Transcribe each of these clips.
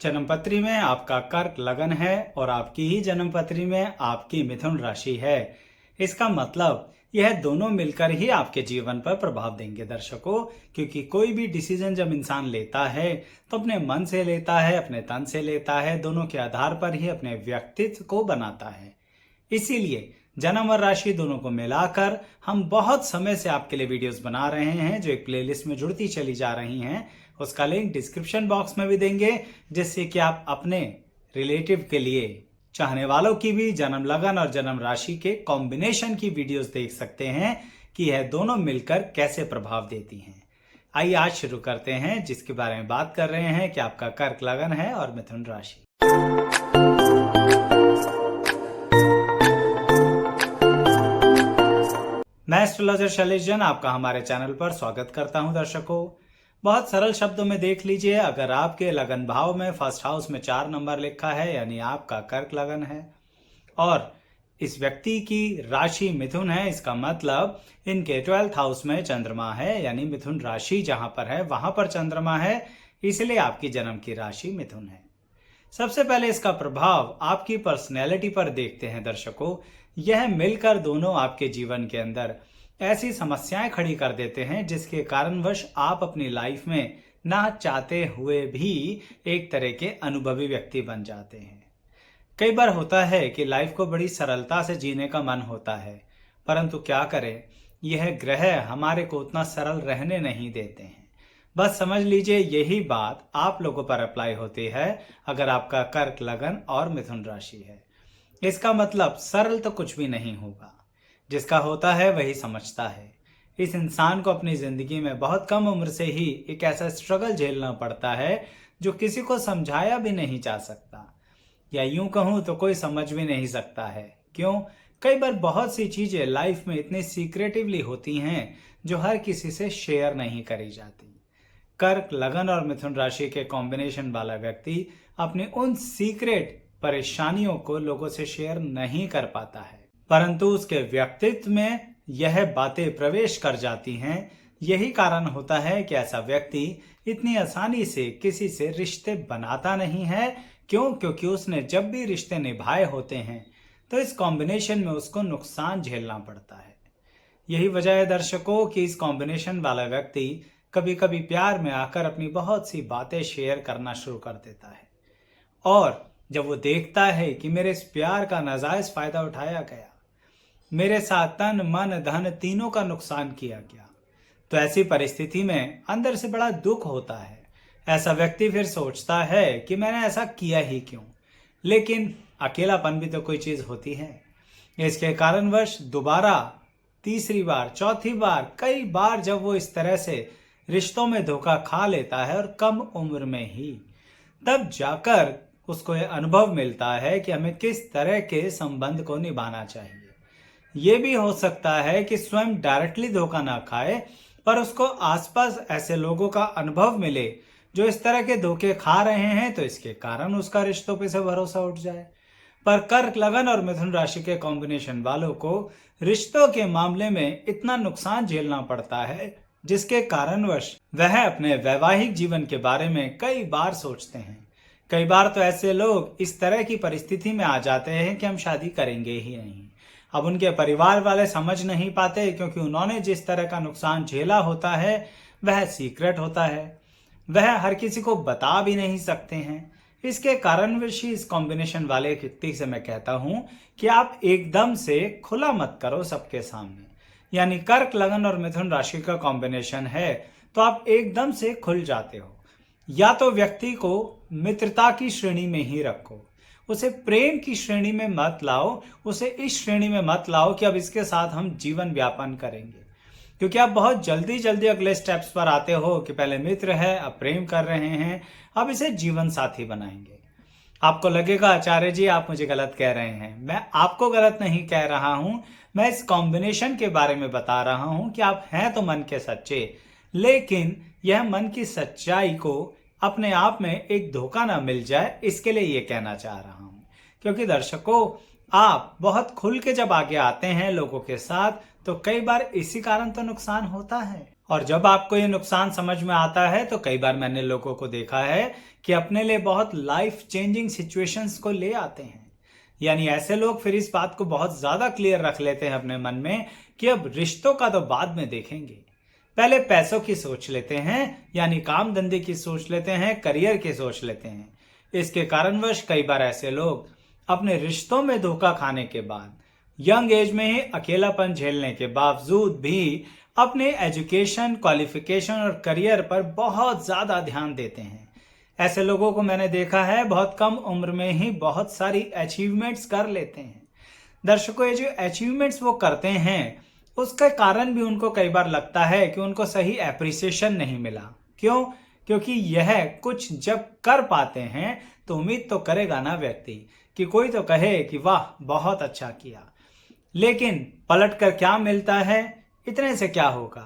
जन्मपत्री में आपका कर्क लगन है और आपकी ही जन्मपत्री में आपकी मिथुन राशि है। इसका मतलब यह दोनों मिलकर ही आपके जीवन पर प्रभाव देंगे दर्शकों, क्योंकि कोई भी डिसीजन जब इंसान लेता है तो अपने मन से लेता है, अपने तन से लेता है, दोनों के आधार पर ही अपने व्यक्तित्व को बनाता है। इसीलिए जन्म और राशि दोनों को मिलाकर हम बहुत समय से आपके लिए वीडियोस बना रहे हैं जो एक प्लेलिस्ट में जुड़ती चली जा रही हैं। उसका लिंक डिस्क्रिप्शन बॉक्स में भी देंगे, जिससे कि आप अपने रिलेटिव के लिए, चाहने वालों की भी जन्म लगन और जन्म राशि के कॉम्बिनेशन की वीडियोस देख सकते हैं कि यह दोनों मिलकर कैसे प्रभाव देती हैं। आइए आज शुरू करते हैं, जिसके बारे में बात कर रहे हैं कि आपका कर्क लगन है और मिथुन राशि। मैं एस्ट्रोलॉजर शैलेश जैन आपका हमारे चैनल पर स्वागत करता हूं दर्शकों। बहुत सरल शब्दों में देख लीजिए, अगर आपके लगन भाव में फर्स्ट हाउस में 4 नंबर लिखा है यानी आपका कर्क लगन है और इस व्यक्ति की राशि मिथुन है, इसका मतलब इनके 12th हाउस में चंद्रमा है यानी मिथुन राशि जहां पर है वहां पर चंद्रमा है, इसलिए आपकी जन्म की राशि मिथुन है। सबसे पहले इसका प्रभाव आपकी पर्सनैलिटी पर देखते हैं दर्शकों। यह मिलकर दोनों आपके जीवन के अंदर ऐसी समस्याएं खड़ी कर देते हैं जिसके कारणवश आप अपनी लाइफ में ना चाहते हुए भी एक तरह के अनुभवी व्यक्ति बन जाते हैं। कई बार होता है कि लाइफ को बड़ी सरलता से जीने का मन होता है, परंतु क्या करें, यह ग्रह हमारे को उतना सरल रहने नहीं देते हैं। बस समझ लीजिए यही बात आप लोगों पर अप्लाई होती है अगर आपका कर्क लगन और मिथुन राशि है। इसका मतलब सरल तो कुछ भी नहीं होगा, जिसका होता है वही समझता है। इस इंसान को अपनी जिंदगी में बहुत कम उम्र से ही एक ऐसा स्ट्रगल झेलना पड़ता है जो किसी को समझाया भी नहीं जा सकता, या यूं कहूं तो कोई समझ भी नहीं सकता है। क्यों? कई बार बहुत सी चीजें लाइफ में इतनी सीक्रेटिवली होती हैं जो हर किसी से शेयर नहीं करी जाती। कर्क लगन और मिथुन राशि के कॉम्बिनेशन वाला व्यक्ति अपनी उन सीक्रेट परेशानियों को लोगों से शेयर नहीं कर पाता है, परंतु उसके व्यक्तित्व में यह बातें प्रवेश कर जाती हैं। यही कारण होता है कि ऐसा व्यक्ति इतनी आसानी से किसी से रिश्ते बनाता नहीं है। क्यों? क्योंकि उसने जब भी रिश्ते निभाए होते हैं तो इस कॉम्बिनेशन में उसको नुकसान झेलना पड़ता है। यही वजह है दर्शकों कि इस कॉम्बिनेशन वाला व्यक्ति कभी कभी प्यार में आकर अपनी बहुत सी बातें शेयर करना शुरू कर देता है, और जब वो देखता है कि मेरे इस प्यार का नाजायज फायदा उठाया गया, मेरे साथ तन मन धन तीनों का नुकसान किया गया, तो ऐसी परिस्थिति में अंदर से बड़ा दुख होता है। ऐसा व्यक्ति फिर सोचता है कि मैंने ऐसा किया ही क्यों। लेकिन अकेलापन भी तो कोई चीज होती है। इसके कारणवश दोबारा, तीसरी बार, चौथी बार, कई बार जब वो इस तरह से रिश्तों में धोखा खा लेता है और कम उम्र में ही, तब जाकर उसको यह अनुभव मिलता है कि हमें किस तरह के संबंध को निभाना चाहिए। ये भी हो सकता है कि स्वयं डायरेक्टली धोखा ना खाए, पर उसको आसपास ऐसे लोगों का अनुभव मिले जो इस तरह के धोखे खा रहे हैं, तो इसके कारण उसका रिश्तों पे से भरोसा उठ जाए। पर कर्क लगन और मिथुन राशि के कॉम्बिनेशन वालों को रिश्तों के मामले में इतना नुकसान झेलना पड़ता है जिसके कारणवश वह अपने वैवाहिक जीवन के बारे में कई बार सोचते हैं। कई बार तो ऐसे लोग इस तरह की परिस्थिति में आ जाते हैं कि हम शादी करेंगे ही नहीं। अब उनके परिवार वाले समझ नहीं पाते, क्योंकि उन्होंने जिस तरह का नुकसान झेला होता है वह सीक्रेट होता है, वह हर किसी को बता भी नहीं सकते हैं। इसके कारणवश इस कॉम्बिनेशन वाले व्यक्ति से मैं कहता हूं कि आप एकदम से खुला मत करो सबके सामने। यानी कर्क लगन और मिथुन राशि का कॉम्बिनेशन है तो आप एकदम से खुल जाते हो। या तो व्यक्ति को मित्रता की श्रेणी में ही रखो, उसे प्रेम की श्रेणी में मत लाओ, उसे इस श्रेणी में मत लाओ कि अब इसके साथ हम जीवन व्यापन करेंगे, क्योंकि आप बहुत जल्दी जल्दी अगले स्टेप्स पर आते हो कि पहले मित्र है, अब प्रेम कर रहे हैं, अब इसे जीवन साथी बनाएंगे। आपको लगेगा आचार्य जी आप मुझे गलत कह रहे हैं। मैं आपको गलत नहीं कह रहा हूं, मैं इस कॉम्बिनेशन के बारे में बता रहा हूं कि आप हैं तो मन के सच्चे, लेकिन यह मन की सच्चाई को अपने आप में एक धोखा ना मिल जाए, इसके लिए ये कहना चाह रहा हूं। क्योंकि दर्शकों, आप बहुत खुल के जब आगे आते हैं लोगों के साथ तो कई बार इसी कारण तो नुकसान होता है। और जब आपको ये नुकसान समझ में आता है तो कई बार मैंने लोगों को देखा है कि अपने लिए बहुत लाइफ चेंजिंग सिचुएशंस को ले आते हैं। यानी ऐसे लोग फिर इस बात को बहुत ज्यादा क्लियर रख लेते हैं अपने मन में कि अब रिश्तों का तो बाद में देखेंगे, पहले पैसों की सोच लेते हैं, यानी काम धंधे की सोच लेते हैं, करियर की सोच लेते हैं। इसके कारणवश कई बार ऐसे लोग अपने रिश्तों में धोखा खाने के बाद, यंग एज में ही अकेलापन झेलने के बावजूद भी अपने एजुकेशन, क्वालिफिकेशन और करियर पर बहुत ज्यादा ध्यान देते हैं। ऐसे लोगों को मैंने देखा है बहुत कम उम्र में ही बहुत सारी अचीवमेंट्स कर लेते हैं। दर्शकों, ये जो अचीवमेंट्स वो करते हैं उसके कारण भी उनको कई बार लगता है कि उनको सही एप्रिसिएशन नहीं मिला। क्यों? क्योंकि यह कुछ जब कर पाते हैं तो उम्मीद तो करेगा ना व्यक्ति कि कोई तो कहे कि वाह बहुत अच्छा किया, लेकिन पलट कर क्या मिलता है, इतने से क्या होगा,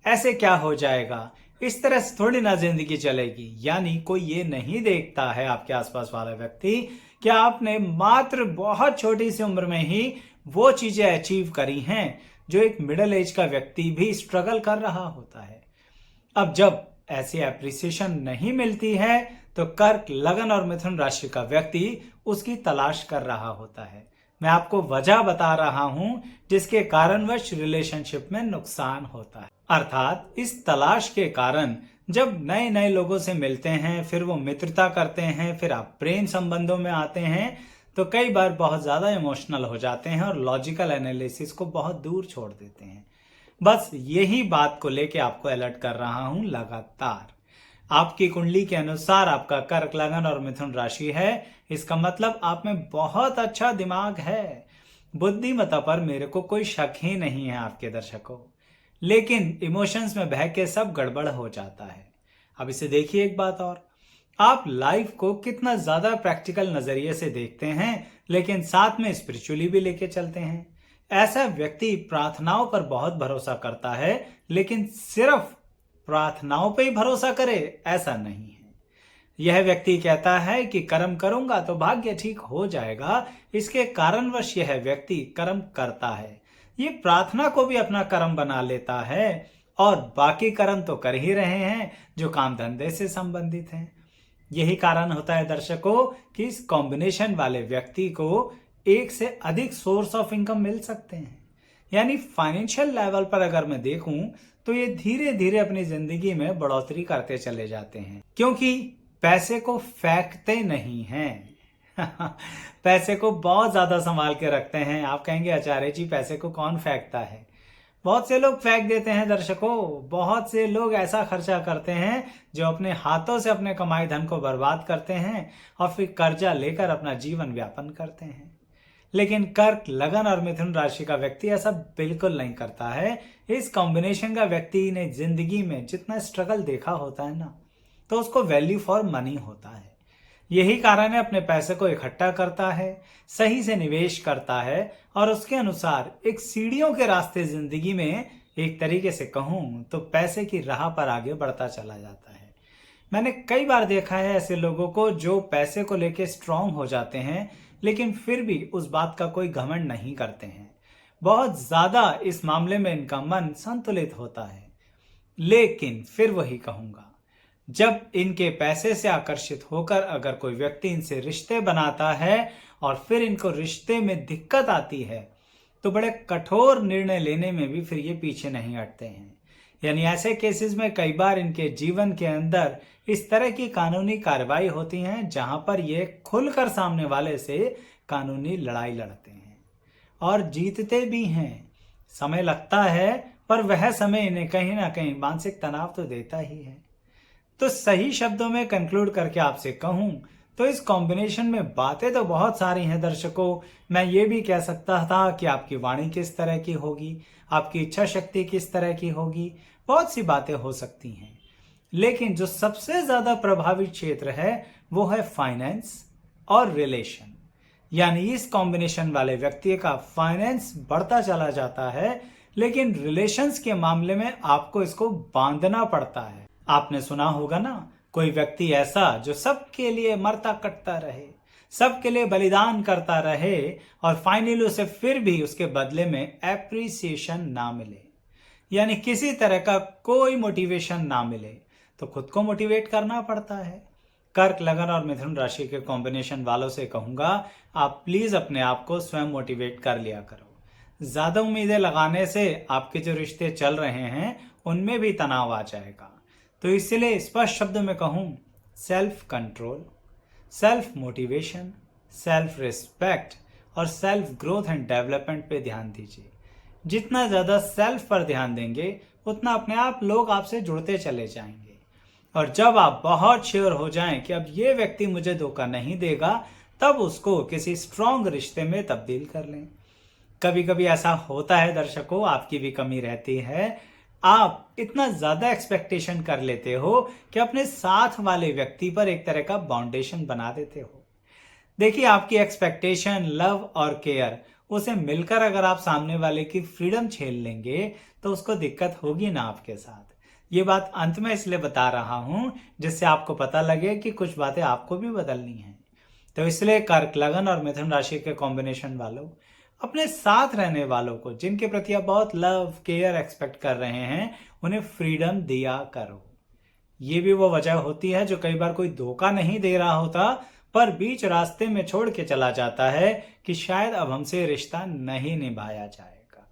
ऐसे क्या हो जाएगा, इस तरह से थोड़ी ना जिंदगी चलेगी। यानी कोई ये नहीं देखता है आपके आसपास वाला व्यक्ति कि आपने मात्र बहुत छोटी सी उम्र में ही वो चीजें अचीव करी हैं जो एक मिडिल एज का व्यक्ति भी स्ट्रगल कर रहा होता है। अब जब ऐसी एप्रिसिएशन नहीं मिलती है तो कर्क, लगन और मिथुन राशि का व्यक्ति उसकी तलाश कर रहा होता है। मैं आपको वजह बता रहा हूं जिसके कारणवश रिलेशनशिप में नुकसान होता है। अर्थात इस तलाश के कारण जब नए नए लोगों से मिलते हैं, फिर वो मित्रता करते हैं, फिर आप प्रेम संबंधों में आते हैं, तो कई बार बहुत ज्यादा इमोशनल हो जाते हैं और लॉजिकल एनालिसिस को बहुत दूर छोड़ देते हैं। बस यही बात को लेके आपको अलर्ट कर रहा हूं लगातार। आपकी कुंडली के अनुसार आपका कर्क, लगन और मिथुन राशि है, इसका मतलब आप में बहुत अच्छा दिमाग है, बुद्धिमत्ता पर मेरे को कोई शक ही नहीं है आपके दर्शकों। लेकिन इमोशंस में बह के सब गड़बड़ हो जाता है। अब इसे देखिए एक बात और, आप लाइफ को कितना ज्यादा प्रैक्टिकल नजरिए से देखते हैं लेकिन साथ में स्पिरिचुअली भी लेके चलते हैं। ऐसा व्यक्ति प्रार्थनाओं पर बहुत भरोसा करता है, लेकिन सिर्फ प्रार्थनाओं पे ही भरोसा करे ऐसा नहीं है। यह व्यक्ति कहता है कि कर्म करूंगा तो भाग्य ठीक हो जाएगा, इसके कारणवश यह व्यक्ति कर्म करता है। ये प्रार्थना को भी अपना कर्म बना लेता है और बाकी कर्म तो कर ही रहे हैं जो काम धंधे से संबंधित हैं। यही कारण होता है दर्शकों कि इस कॉम्बिनेशन वाले व्यक्ति को एक से अधिक सोर्स ऑफ इनकम मिल सकते हैं। यानी फाइनेंशियल लेवल पर अगर मैं देखूं तो ये धीरे धीरे अपनी जिंदगी में बढ़ोतरी करते चले जाते हैं, क्योंकि पैसे को फेंकते नहीं हैं। पैसे को बहुत ज्यादा संभाल के रखते हैं। आप कहेंगे आचार्य जी पैसे को कौन फेंकता है? बहुत से लोग फेंक देते हैं दर्शकों। बहुत से लोग ऐसा खर्चा करते हैं जो अपने हाथों से अपने कमाई धन को बर्बाद करते हैं और फिर कर्जा लेकर अपना जीवन व्यापन करते हैं। लेकिन कर्क, लगन और मिथुन राशि का व्यक्ति ऐसा बिल्कुल नहीं करता है। इस कॉम्बिनेशन का व्यक्ति ने जिंदगी में जितना स्ट्रगल देखा होता है ना, तो उसको वैल्यू फॉर मनी होता है। यही कारण है अपने पैसे को इकट्ठा करता है, सही से निवेश करता है और उसके अनुसार एक सीढ़ियों के रास्ते जिंदगी में, एक तरीके से कहूं तो पैसे की राह पर आगे बढ़ता चला जाता है। मैंने कई बार देखा है ऐसे लोगों को जो पैसे को लेके स्ट्रांग हो जाते हैं लेकिन फिर भी उस बात का कोई घमंड नहीं करते हैं। बहुत ज्यादा इस मामले में इनका मन संतुलित होता है। लेकिन फिर वही कहूंगा, जब इनके पैसे से आकर्षित होकर अगर कोई व्यक्ति इनसे रिश्ते बनाता है और फिर इनको रिश्ते में दिक्कत आती है तो बड़े कठोर निर्णय लेने में भी फिर ये पीछे नहीं हटते हैं। यानी ऐसे केसेस में कई बार इनके जीवन के अंदर इस तरह की कानूनी कार्रवाई होती हैं जहां पर ये खुलकर सामने वाले से कानूनी लड़ाई लड़ते हैं और जीतते भी हैं। समय लगता है पर वह समय इन्हें कहीं ना कहीं मानसिक तनाव तो देता ही है। तो सही शब्दों में कंक्लूड करके आपसे कहूं तो इस कॉम्बिनेशन में बातें तो बहुत सारी हैं दर्शकों। मैं ये भी कह सकता था कि आपकी वाणी किस तरह की होगी, आपकी इच्छा शक्ति किस तरह की होगी, बहुत सी बातें हो सकती हैं। लेकिन जो सबसे ज्यादा प्रभावित क्षेत्र है वो है फाइनेंस और रिलेशन। यानी इस कॉम्बिनेशन वाले व्यक्ति का फाइनेंस बढ़ता चला जाता है लेकिन रिलेशंस के मामले में आपको इसको बांधना पड़ता है। आपने सुना होगा ना, कोई व्यक्ति ऐसा जो सबके लिए मरता कटता रहे, सबके लिए बलिदान करता रहे और फाइनली उसे फिर भी उसके बदले में एप्रिसिएशन ना मिले। यानी किसी तरह का कोई मोटिवेशन ना मिले तो खुद को मोटिवेट करना पड़ता है। कर्क, लगन और मिथुन राशि के कॉम्बिनेशन वालों से कहूंगा, आप प्लीज अपने आप को स्वयं मोटिवेट कर लिया करो। ज्यादा उम्मीदें लगाने से आपके जो रिश्ते चल रहे हैं उनमें भी तनाव आ जाएगा। तो इसलिए स्पष्ट शब्द में कहूं, self control, self motivation, self respect और सेल्फ ग्रोथ एंड डेवलपमेंट पे ध्यान दीजिए। जितना ज़्यादा सेल्फ पर ध्यान देंगे उतना अपने आप लोग आपसे जुड़ते चले जाएंगे। और जब आप बहुत श्योर हो जाएं कि अब ये व्यक्ति मुझे धोखा नहीं देगा, तब उसको किसी स्ट्रॉन्ग रिश्ते में तब्दील कर लें। कभी कभी ऐसा होता है दर्शकों, आपकी भी कमी रहती है, आप इतना ज्यादा एक्सपेक्टेशन कर लेते हो कि अपने साथ वाले व्यक्ति पर एक तरह का बाउंडेशन बना देते हो। देखिए, आपकी एक्सपेक्टेशन, लव और केयर, उसे मिलकर अगर आप सामने वाले की फ्रीडम छीन लेंगे तो उसको दिक्कत होगी ना आपके साथ। ये बात अंत में इसलिए बता रहा हूं जिससे आपको पता लगे कि कुछ बातें आपको भी बदलनी हैं। तो इसलिए कर्क, लगन और मिथुन राशि के कॉम्बिनेशन वालों, अपने साथ रहने वालों को, जिनके प्रति आप बहुत लव केयर एक्सपेक्ट कर रहे हैं, उन्हें फ्रीडम दिया करो। ये भी वो वजह होती है जो कई बार कोई धोखा नहीं दे रहा होता पर बीच रास्ते में छोड़ के चला जाता है कि शायद अब हमसे रिश्ता नहीं निभाया जाएगा।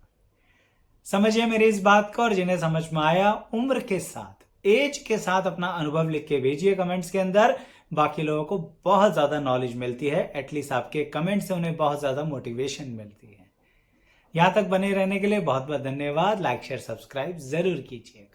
समझिए मेरी इस बात को, और जिन्हें समझ में आया, उम्र के साथ, एज के साथ अपना अनुभव लिख के भेजिए कमेंट्स के अंदर। बाकी लोगों को बहुत ज्यादा नॉलेज मिलती है, एटलीस्ट आपके कमेंट से उन्हें बहुत ज्यादा मोटिवेशन मिलती है। यहां तक बने रहने के लिए बहुत बहुत धन्यवाद। लाइक शेयर सब्सक्राइब जरूर कीजिएगा।